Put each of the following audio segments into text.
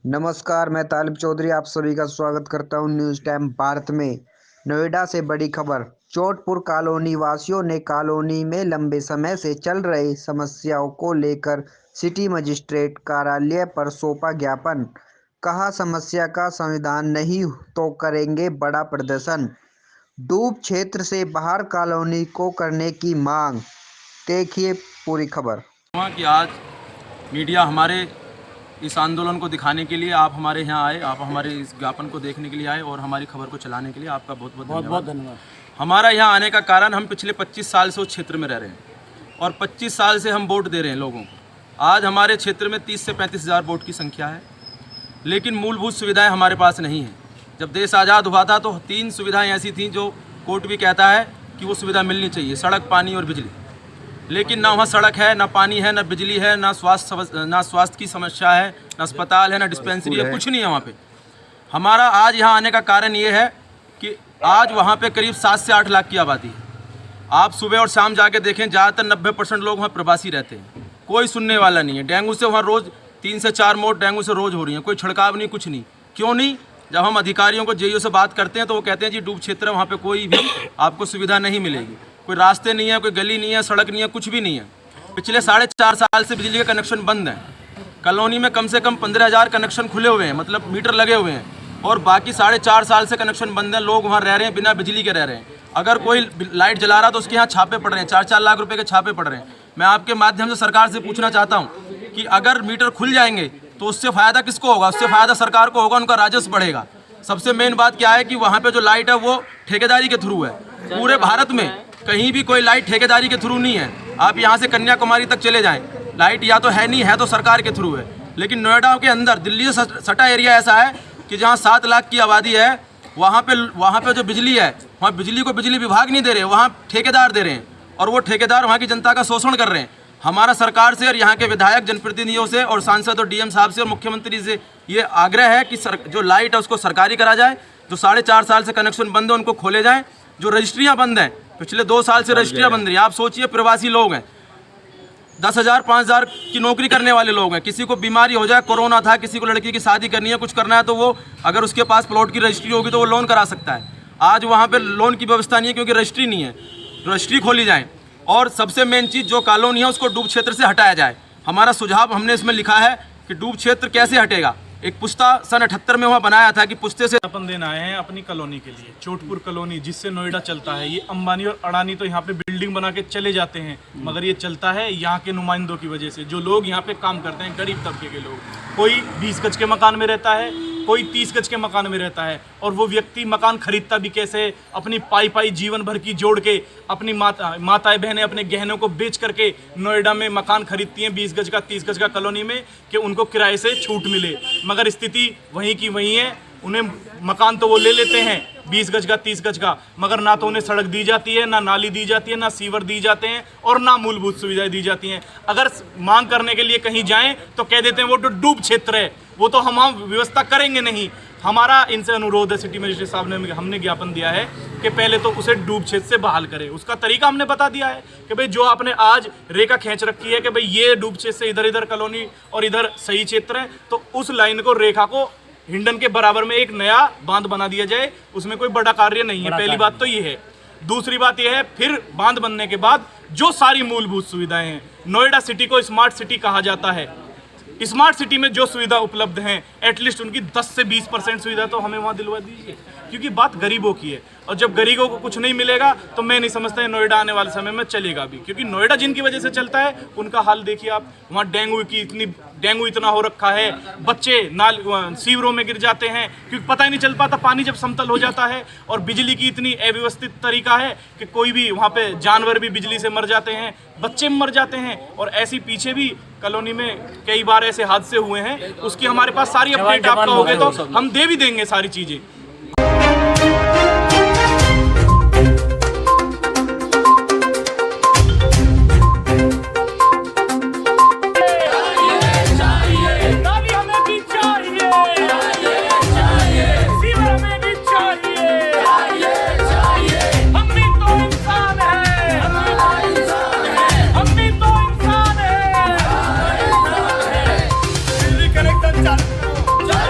नमस्कार, मैं तालिब चौधरी आप सभी का स्वागत करता हूं न्यूज़ टाइम भारत में। नोएडा से बड़ी खबर। चोटपुर कॉलोनी वासियों ने कॉलोनी में लंबे समय से चल रही समस्याओं को लेकर सिटी मजिस्ट्रेट कार्यालय पर सौंपा ज्ञापन। कहा, समस्या का समाधान नहीं तो करेंगे बड़ा प्रदर्शन। डूब क्षेत्र से बाहर कॉलोनी को करने की मांग। देखिए पूरी खबर। कि आज मीडिया हमारे इस आंदोलन को दिखाने के लिए आप हमारे यहाँ आए, आप हमारे इस ज्ञापन को देखने के लिए आए और हमारी खबर को चलाने के लिए आपका बहुत बहुत धन्यवाद। हमारा यहाँ आने का कारण, हम पिछले 25 साल से उस क्षेत्र में रह रहे हैं और 25 साल से हम वोट दे रहे हैं लोगों को। आज हमारे क्षेत्र में 30 से 35 हज़ार वोट की संख्या है, लेकिन मूलभूत सुविधाएँ हमारे पास नहीं हैं। जब देश आज़ाद हुआ था तो 3 सुविधाएँ ऐसी थीं जो कोर्ट भी कहता है कि वो सुविधा मिलनी चाहिए: सड़क, पानी और बिजली। लेकिन ना वहाँ सड़क है, ना पानी है, ना बिजली है, ना स्वास्थ्य की समस्या है, ना अस्पताल है, ना डिस्पेंसरी है, कुछ नहीं है वहाँ पे। हमारा आज यहाँ आने का कारण ये है कि आज वहाँ पे करीब 7 से 8 लाख की आबादी है। आप सुबह और शाम जाके देखें, ज़्यादातर 90% लोग वहाँ प्रवासी रहते हैं। कोई सुनने वाला नहीं है। डेंगू से वहाँ रोज़ 3 से 4 मौत डेंगू से रोज़ हो रही हैं। कोई छिड़काव नहीं, कुछ नहीं। क्यों नहीं? जब हम अधिकारियों को, जेईओ से बात करते हैं तो वो कहते हैं जी डूब क्षेत्र है, वहाँ पे कोई भी आपको सुविधा नहीं मिलेगी। कोई रास्ते नहीं है, कोई गली नहीं है, सड़क नहीं है, कुछ भी नहीं है। पिछले 4.5 साल से बिजली के कनेक्शन बंद हैं। कॉलोनी में कम से कम 15,000 कनेक्शन खुले हुए हैं, मतलब मीटर लगे हुए हैं, और बाकी 4.5 साल से कनेक्शन बंद हैं। लोग वहाँ रह रहे हैं, बिना बिजली के रह रहे हैं। अगर कोई लाइट जला रहा तो उसके यहाँ छापे पड़ रहे हैं, 4-4 लाख रुपए के छापे पड़ रहे हैं। मैं आपके माध्यम से सरकार से पूछना चाहता हूँ कि अगर मीटर खुल जाएंगे तो उससे फ़ायदा किसको होगा? उससे फ़ायदा सरकार को होगा, उनका राजस्व बढ़ेगा। सबसे मेन बात क्या है कि वहाँ पे जो लाइट है वो ठेकेदारी के थ्रू है। पूरे भारत में कहीं भी कोई लाइट ठेकेदारी के थ्रू नहीं है। आप यहाँ से कन्याकुमारी तक चले जाएं, लाइट या तो है नहीं है तो सरकार के थ्रू है। लेकिन नोएडा के अंदर, दिल्ली से सटा एरिया ऐसा है कि जहाँ 7 लाख की आबादी है, वहाँ पे जो बिजली है, वहाँ बिजली को बिजली विभाग नहीं दे रहे, वहाँ ठेकेदार दे रहे हैं, और वो ठेकेदार वहाँ की जनता का शोषण कर रहे हैं। हमारा सरकार से और यहाँ के विधायक, जनप्रतिनिधियों से और सांसद और डीएम साहब से और मुख्यमंत्री से ये आग्रह है कि जो लाइट है उसको सरकारी करा जाए। जो 4.5 साल से कनेक्शन बंद है उनको खोले जाएँ। जो रजिस्ट्रियाँ बंद हैं, पिछले 2 साल से रजिस्ट्रियाँ बंद रही हैं। आप सोचिए, प्रवासी लोग हैं, 10,000 5,000 की नौकरी करने वाले लोग हैं। किसी को बीमारी हो जाए, कोरोना था, किसी को लड़की की शादी करनी है, कुछ करना है, तो वो अगर उसके पास प्लॉट की रजिस्ट्री होगी तो वो लोन करा सकता है। आज वहाँ पे लोन की व्यवस्था नहीं है क्योंकि रजिस्ट्री नहीं है। रजिस्ट्री खोली जाए और सबसे मेन चीज़, जो कॉलोनी है उसको डूब क्षेत्र से हटाया जाए। हमारा सुझाव हमने इसमें लिखा है कि डूब क्षेत्र कैसे हटेगा। एक पुस्ता सन 78 में वहाँ बनाया था कि पुस्ते से अपन देना आए हैं अपनी कॉलोनी के लिए। चोटपुर कॉलोनी जिससे नोएडा चलता है, ये अंबानी और अडानी तो यहाँ पे बिल्डिंग बना के चले जाते हैं, मगर ये चलता है यहाँ के नुमाइंदों की वजह से। जो लोग यहाँ पे काम करते हैं, गरीब तबके के लोग, कोई 20 गज के मकान में रहता है, कोई 30 गज के मकान में रहता है, और वो व्यक्ति मकान खरीदता भी कैसे? अपनी पाई जीवन भर की जोड़ के, अपनी माताएं बहनें अपने गहनों को बेच करके नोएडा में मकान खरीदती हैं 20 गज का, 30 गज का कॉलोनी में, कि उनको किराए से छूट मिले। मगर स्थिति वहीं की वहीं है। उन्हें मकान तो वो ले लेते हैं 20 गज का, 30 गज का, मगर ना तो उन्हें सड़क दी जाती है, ना नाली दी जाती है, ना सीवर दी जाते हैं, और ना मूलभूत सुविधाएं दी जाती हैं। अगर मांग करने के लिए कहीं जाएं तो कह देते हैं वो तो डूब क्षेत्र है, वो तो हम व्यवस्था करेंगे नहीं। हमारा इनसे अनुरोध है, सिटी मजिस्ट्रेट साहब ने, हमने ज्ञापन दिया है कि पहले तो उसे डूब क्षेत्र से बहाल करें। उसका तरीका हमने बता दिया है कि भाई जो आपने आज रेखा खींच रखी है कि भाई ये डूब क्षेत्र से इधर कॉलोनी और इधर सही क्षेत्र है, तो उस लाइन को, रेखा को हिंडन के बराबर में एक नया बांध बना दिया जाए। उसमें कोई बड़ा कार्य नहीं है। पहली बात तो ये है। दूसरी बात यह है, फिर बांध बनने के बाद जो सारी मूलभूत सुविधाएं हैं, नोएडा सिटी को स्मार्ट सिटी कहा जाता है। स्मार्ट सिटी में जो सुविधा उपलब्ध हैं, एटलीस्ट उनकी 10 से 20% सुविधा तो हमें वहाँ दिलवा दीजिए, क्योंकि बात गरीबों की है। और जब गरीबों को कुछ नहीं मिलेगा तो मैं नहीं समझता नोएडा आने वाले समय में चलेगा भी, क्योंकि नोएडा जिनकी वजह से चलता है उनका हाल देखिए आप। वहाँ डेंगू इतना हो रखा है, बच्चे सीवरों में गिर जाते हैं क्योंकि पता ही नहीं चल पाता पानी जब समतल हो जाता है। और बिजली की इतनी अव्यवस्थित तरीका है कि कोई भी वहाँ पे जानवर भी बिजली से मर जाते हैं, बच्चे मर जाते हैं। और ऐसी पीछे भी कॉलोनी में कई बार ऐसे हादसे हुए हैं, उसकी हमारे पास सारी अपडेट आप कहोगे तो हम दे भी देंगे सारी चीज़ें। कनेक्शन चालू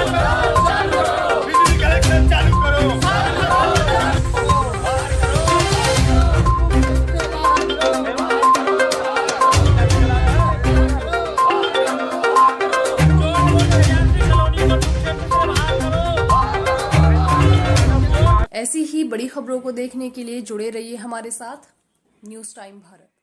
बड़ी खबरों को देखने के लिए जुड़े रहिए हमारे साथ। News time Bharat.